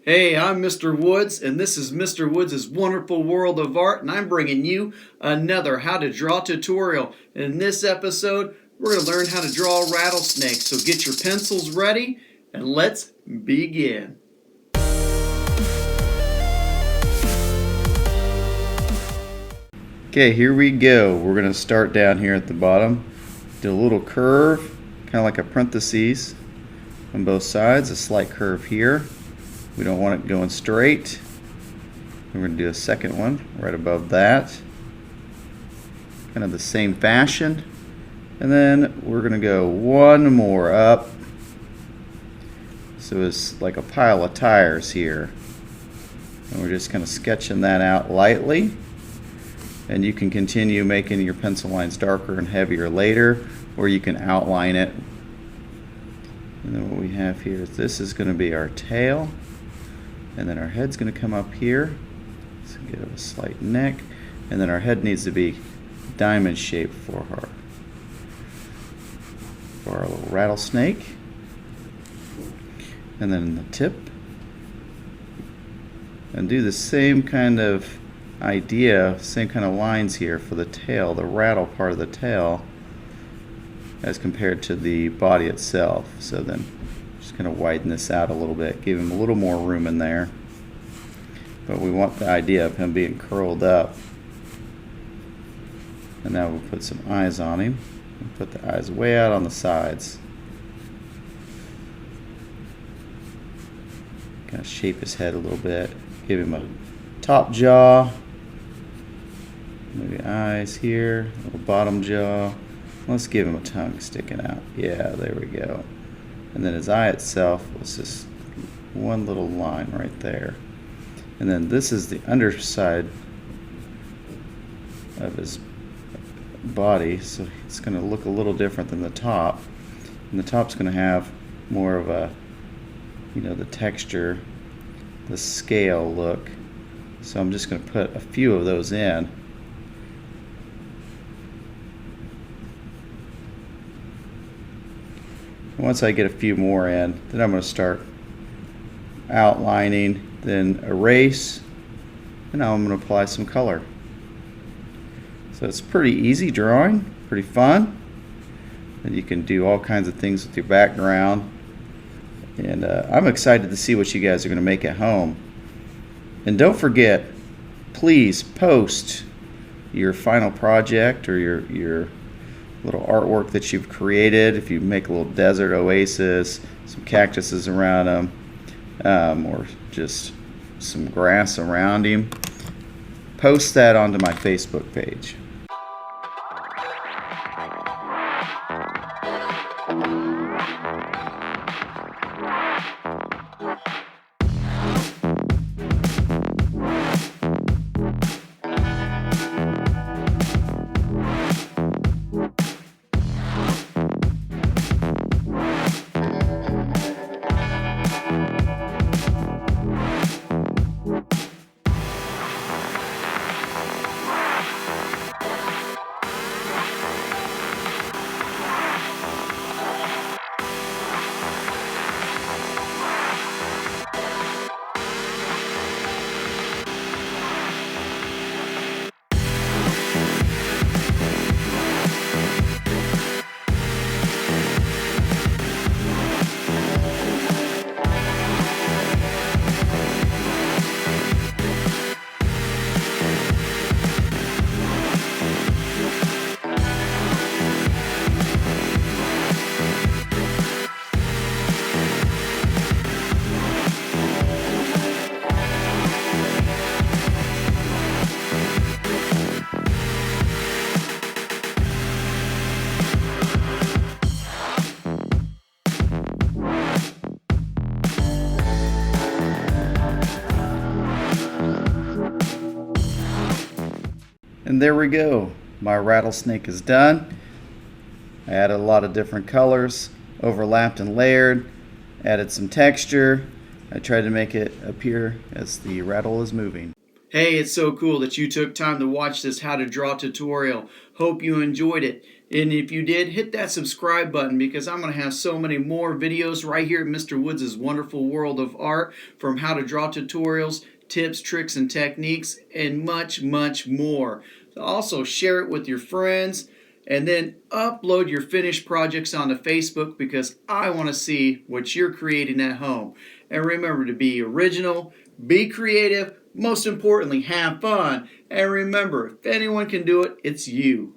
Hey, I'm Mr. Woods, and this is Mr. Woods' Wonderful World of Art, and I'm bringing you another how to draw tutorial. In this episode, we're going to learn how to draw a rattlesnake, so get your pencils ready, and let's begin. Okay, here we go. We're going to start down here at the bottom. Do a little curve, kind of like a parentheses on both sides, a slight curve here. We don't want it going straight. We're going to do a second one right above that. Kind of the same fashion. And then we're going to go one more up. So it's like a pile of tires here. And we're just kind of sketching that out lightly. And you can continue making your pencil lines darker and heavier later, or you can outline it. And then what we have here is this is going to be our tail. And then our head's going to come up here, so give it a slight neck, and then our head needs to be diamond shaped for our little rattlesnake. And then the tip, and do the same kind of idea, same kind of lines here for the tail, the rattle part of the tail, as compared to the body itself. So then just going to widen this out a little bit, give him a little more room in there. But we want the idea of him being curled up. And now we'll put some eyes on him. And put the eyes way out on the sides. Kind of shape his head a little bit. Give him a top jaw. Maybe eyes here, a little bottom jaw. Let's give him a tongue sticking out. Yeah, there we go. And then his eye itself was just one little line right there. And then this is the underside of his body, so it's going to look a little different than the top. And the top's going to have more of a, the texture, the scale look. So I'm just going to put a few of those in. Once I get a few more in, then I'm going to start outlining, then erase, and now I'm going to apply some color. So it's pretty easy drawing, pretty fun, and you can do all kinds of things with your background. And I'm excited to see what you guys are going to make at home. And don't forget, please post your final project or your little artwork that you've created. If you make a little desert oasis, some cactuses around them, or just some grass around him, post that onto my Facebook page. And there we go. My rattlesnake is done. I added a lot of different colors, overlapped and layered, added some texture. I tried to make it appear as the rattle is moving. Hey, it's so cool that you took time to watch this how to draw tutorial. Hope you enjoyed it. And if you did, hit that subscribe button because I'm going to have so many more videos right here at Mr. Woods' Wonderful World of Art, from how to draw tutorials, tips, tricks, and techniques, and much, much more. So also share it with your friends, and then upload your finished projects onto Facebook because I want to see what you're creating at home. And remember to be original, be creative, most importantly, have fun. And remember, if anyone can do it, it's you.